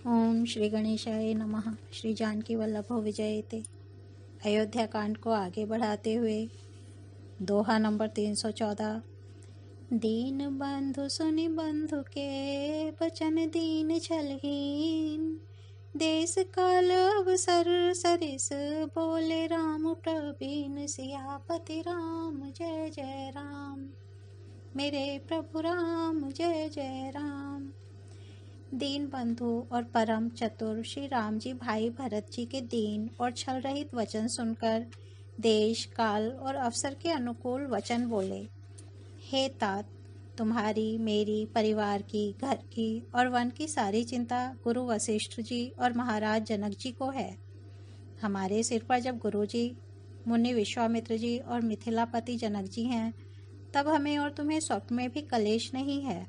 ओम श्री गणेशाय नमः। श्री जानकी वल्लभो विजयते। अयोध्या कांड को आगे बढ़ाते हुए दोहा नंबर 314। दीन बंधु सुनि बंधु के बचन दीन छलहीन, देश काल अवसर सरिस बोले राम प्रवीण, सियापति राम जय जय राम, मेरे प्रभु राम जय जय राम। दीन बंधु और परम चतुर श्री राम जी भाई भरत जी के दीन और छल रहित वचन सुनकर देश काल और अवसर के अनुकूल वचन बोले। हे तात, तुम्हारी मेरी परिवार की, घर की और वन की सारी चिंता गुरु वशिष्ठ जी और महाराज जनक जी को है। हमारे सिर पर जब गुरु जी, मुनि विश्वामित्र जी और मिथिलापति जनक जी हैं, तब हमें और तुम्हें स्वप्न में भी कलेश नहीं है।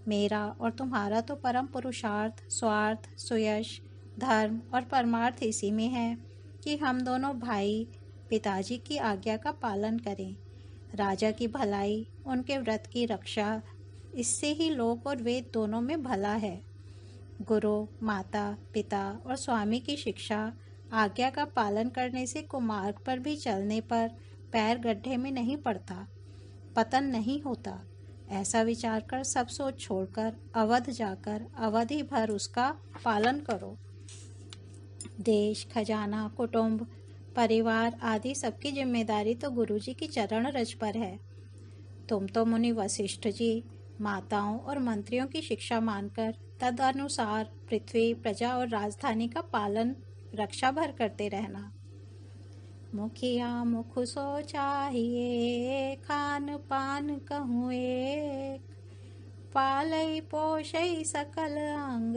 मेरा और तुम्हारा तो परम पुरुषार्थ, स्वार्थ, सुयश, धर्म और परमार्थ इसी में है कि हम दोनों भाई पिताजी की आज्ञा का पालन करें। राजा की भलाई, उनके व्रत की रक्षा, इससे ही लोक और वेद दोनों में भला है। गुरु, माता, पिता और स्वामी की शिक्षा, आज्ञा का पालन करने से कुमार्ग पर भी चलने पर पैर गड्ढे में नहीं पड़ता, पतन नहीं होता। ऐसा विचार कर सब सोच छोड़कर अवध जाकर अवधि भर उसका पालन करो। देश, खजाना, कुटुंब, परिवार आदि सबकी जिम्मेदारी तो गुरुजी की चरण रज पर है। तुम तो मुनि वशिष्ठ जी, माताओं और मंत्रियों की शिक्षा मानकर तदनुसार पृथ्वी, प्रजा और राजधानी का पालन रक्षा भर करते रहना। मुखिया मुख सो चाहिए, खान पान कहूँ एक, पालई पोषई सकल अंग,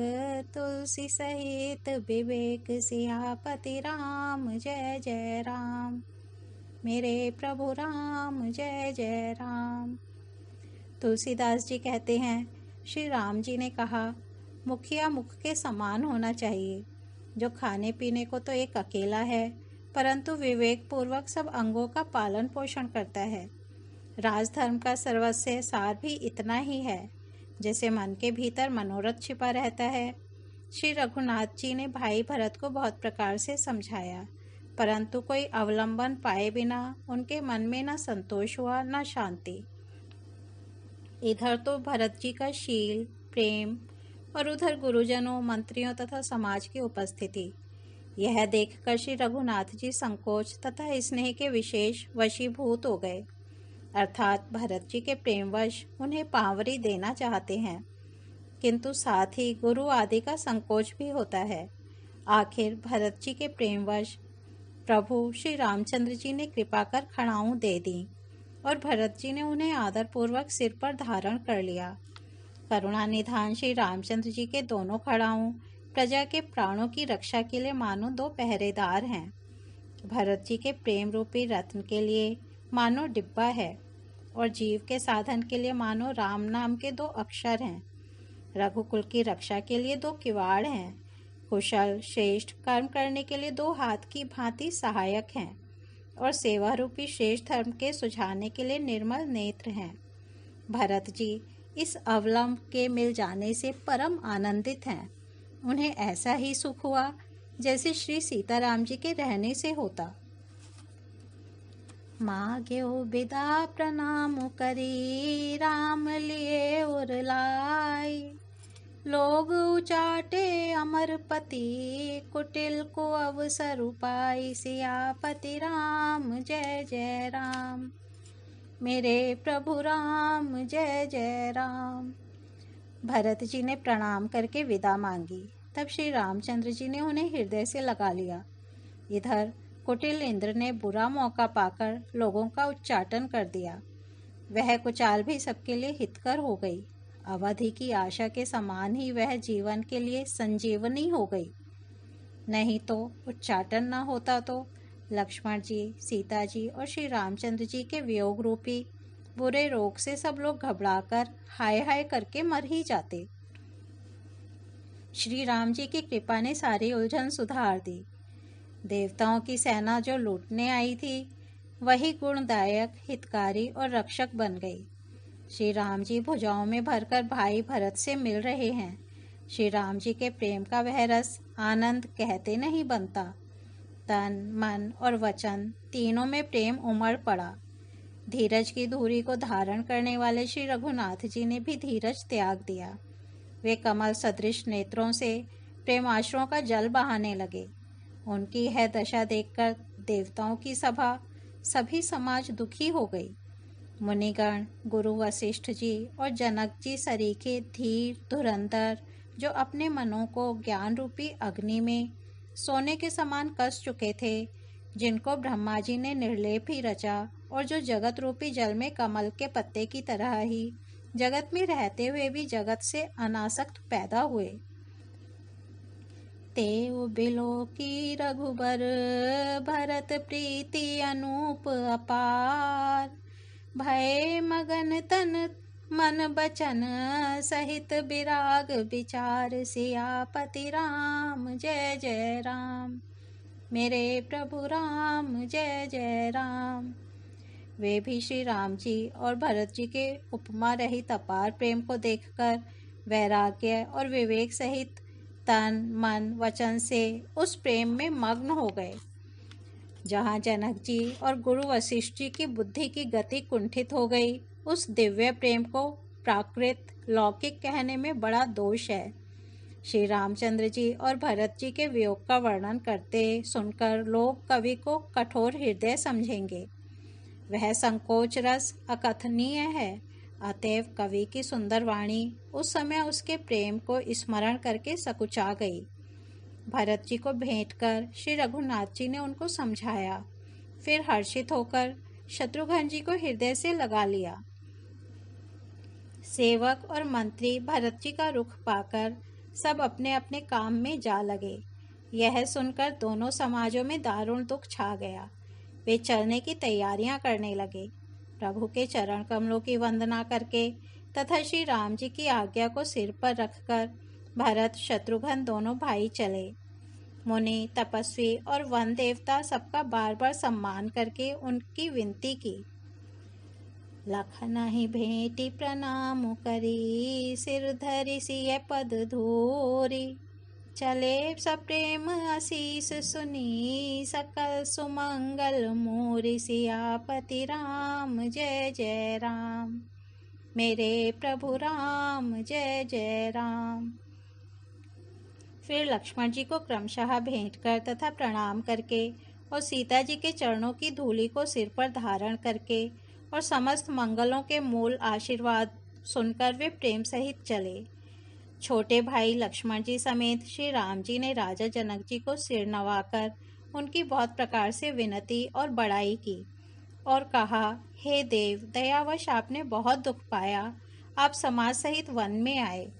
तुलसी सहित विवेक, सियापति राम जय जय राम, मेरे प्रभु राम जय जय राम। तुलसीदास जी कहते हैं, श्री राम जी ने कहा, मुखिया मुख के समान होना चाहिए, जो खाने पीने को तो एक अकेला है, परंतु विवेक पूर्वक सब अंगों का पालन पोषण करता है। राजधर्म का सर्वस्व सार भी इतना ही है, जैसे मन के भीतर मनोरथ छिपा रहता है। श्री रघुनाथ जी ने भाई भरत को बहुत प्रकार से समझाया, परंतु कोई अवलंबन पाए बिना उनके मन में न संतोष हुआ न शांति। इधर तो भरत जी का शील, प्रेम और उधर गुरुजनों, मंत्रियों तथा समाज की उपस्थिति। यह देखकर श्री रघुनाथ जी संकोच तथा स्नेह के विशेष वशीभूत हो गए, अर्थात भरत जी के प्रेमवश उन्हें पांवरी देना चाहते हैं, किंतु साथ ही गुरु आदि का संकोच भी होता है। आखिर भरत जी के प्रेमवश प्रभु श्री रामचंद्र जी ने कृपा कर खड़ाऊं दे दी और भरत जी ने उन्हें आदरपूर्वक सिर पर धारण कर लिया। करुणा निधान श्री रामचंद्र जी के दोनों खड़ाऊं प्रजा के प्राणों की रक्षा के लिए मानो दो पहरेदार हैं। भरत जी के प्रेम रूपी रत्न के लिए मानो डिब्बा है और जीव के साधन के लिए मानो राम नाम के दो अक्षर हैं। रघुकुल की रक्षा के लिए दो किवाड़ हैं। कुशल श्रेष्ठ कर्म करने के लिए दो हाथ की भांति सहायक हैं और सेवा रूपी श्रेष्ठ धर्म के सुझाने के लिए निर्मल नेत्र हैं। भरत जी इस अवलंब के मिल जाने से परम आनंदित हैं। उन्हें ऐसा ही सुख हुआ जैसे श्री सीताराम जी के रहने से होता। मांग्यो बिदा प्रणाम करी, राम लिए उर लाई, लोग उचाटे अमरपति, कुटिल को अवसर उपाई, सियापति राम जय जय राम, मेरे प्रभु राम जय जय राम। भरत जी ने प्रणाम करके विदा मांगी, तब श्री रामचंद्र जी ने उन्हें हृदय से लगा लिया। इधर कुटिल इंद्र ने बुरा मौका पाकर लोगों का उच्चाटन कर दिया। वह कुचाल भी सबके लिए हितकर हो गई। अवधि की आशा के समान ही वह जीवन के लिए संजीवनी हो गई। नहीं तो उच्चाटन न होता तो लक्ष्मण जी, सीता जी और श्री रामचंद्र जी के वियोग रूपी बुरे रोग से सब लोग घबराकर हाय हाय करके मर ही जाते। श्री राम जी की कृपा ने सारी उलझन सुधार दी। देवताओं की सेना जो लूटने आई थी, वही गुणदायक, हितकारी और रक्षक बन गई। श्री राम जी भुजाओं में भरकर भाई भरत से मिल रहे हैं। श्री राम जी के प्रेम का वह रस आनंद कहते नहीं बनता। तन मन और वचन तीनों में प्रेम उमड़ पड़ा। धीरज की धूरी को धारण करने वाले श्री रघुनाथ जी ने भी धीरज त्याग दिया। वे कमल सदृश नेत्रों से प्रेमाश्रुओं का जल बहाने लगे। उनकी यह दशा देखकर देवताओं की सभा सभी समाज दुखी हो गई। मुनिगण, गुरु वशिष्ठ जी और जनक जी सरीखे धीर धुरंधर, जो अपने मनों को ज्ञान रूपी अग्नि में सोने के समान कस चुके थे, जिनको ब्रह्मा जी ने निर्लेप ही रचा और जो जगत रूपी जल में कमल के पत्ते की तरह ही जगत में रहते हुए भी जगत से अनासक्त पैदा हुए, तेव बिलो की रघुबर भरत प्रीति अनूप अपार, भय मगन तन मन बचन सहित विराग विचार, सियापति राम जय जय राम, मेरे प्रभु राम जय जय राम। वे भी श्री राम जी और भरत जी के उपमा रहित अपार प्रेम को देखकर वैराग्य और विवेक सहित तन मन वचन से उस प्रेम में मग्न हो गए। जहाँ जनक जी और गुरु वशिष्ठ जी की बुद्धि की गति कुंठित हो गई, उस दिव्य प्रेम को प्राकृत लौकिक कहने में बड़ा दोष है। श्री रामचंद्र जी और भरत जी के वियोग का वर्णन करते सुनकर लोग कवि को कठोर हृदय समझेंगे। वह संकोच रस अकथनीय है। अतएव कवि की सुंदर वाणी उस समय उसके प्रेम को स्मरण करके सकुचा गई। भरत जी को भेंट कर श्री रघुनाथ जी ने उनको समझाया। फिर हर्षित होकर शत्रुघ्न जी को हृदय से लगा लिया। सेवक और मंत्री भरत जी का रुख पाकर सब अपने अपने काम में जा लगे। यह सुनकर दोनों समाजों में दारुण दुख छा गया। वे चलने की तैयारियां करने लगे। प्रभु के चरण कमलों की वंदना करके तथा श्री राम जी की आज्ञा को सिर पर रखकर भरत शत्रुघ्न दोनों भाई चले। मुनि, तपस्वी और वन देवता सबका बार बार सम्मान करके उनकी विनती की। लखन ही भेंटी प्रणाम करी, सिर धरि सिय पद धूरी, चले सप्रेम आशीष सुनी, सकल सुमंगल मूरी, सियापति राम जय जय राम, मेरे प्रभु राम जय जय राम। फिर लक्ष्मण जी को क्रमशः भेंट कर तथा प्रणाम करके और सीता जी के चरणों की धूलि को सिर पर धारण करके और समस्त मंगलों के मूल आशीर्वाद सुनकर वे प्रेम सहित चले। छोटे भाई लक्ष्मण जी समेत श्री राम जी ने राजा जनक जी को सिर नवाकर उनकी बहुत प्रकार से विनती और बड़ाई की और कहा, हे देव, दयावश आपने बहुत दुख पाया, आप समाज सहित वन में आए,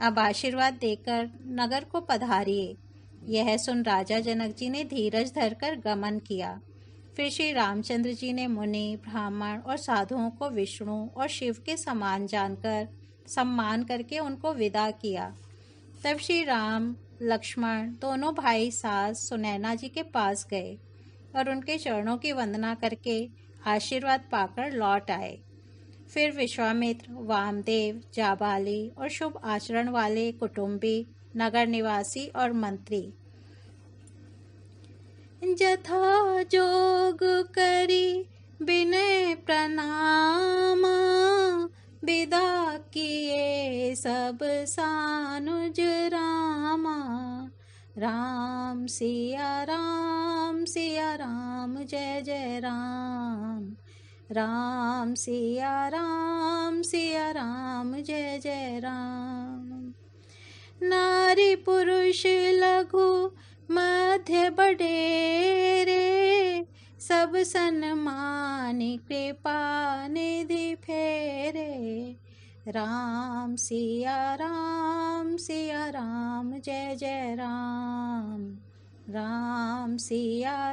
अब आशीर्वाद देकर नगर को पधारिए। यह सुन राजा जनक जी ने धीरज धरकर गमन किया। फिर श्री रामचंद्र जी ने मुनि, ब्राह्मण और साधुओं को विष्णु और शिव के समान जानकर सम्मान करके उनको विदा किया। तब श्री राम लक्ष्मण दोनों भाई सास सुनैना जी के पास गए और उनके चरणों की वंदना करके आशीर्वाद पाकर लौट आए। फिर विश्वामित्र, वामदेव, जाबाली और शुभ आचरण वाले कुटुंबी, नगर निवासी और मंत्री जथा जोग करी विनय प्रणाम, विदा किए सब सानुज रामा, राम सिया राम जय जय राम, राम सिया राम जय जय राम। नारी पुरुष लघु मध्य बडेरे, सब सन्मान कृपा निधि फेरे, राम सिया राम जय जय राम, राम सिया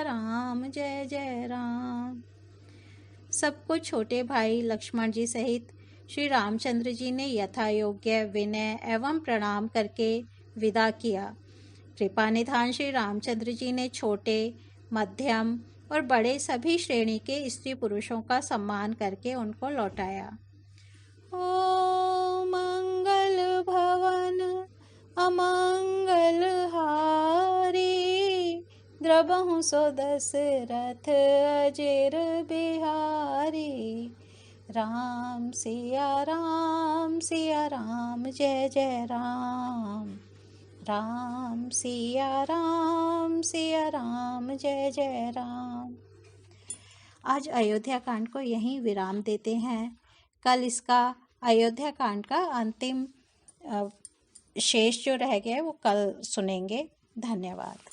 राम जय जय राम। सबको छोटे भाई लक्ष्मण जी सहित श्री रामचंद्र जी ने यथा योग्य विनय एवं प्रणाम करके विदा किया। कृपा निधान श्री रामचंद्र जी ने छोटे, मध्यम और बड़े सभी श्रेणी के स्त्री पुरुषों का सम्मान करके उनको लौटाया। ओ मंगल प्रभु सो दशरथ अजेर बिहारी। राम सिया राम जय जय राम। राम सिया राम जय जय राम। आज अयोध्या कांड को यहीं विराम देते हैं। कल इसका अयोध्या कांड का अंतिम शेष जो रह गया है वो कल सुनेंगे। धन्यवाद।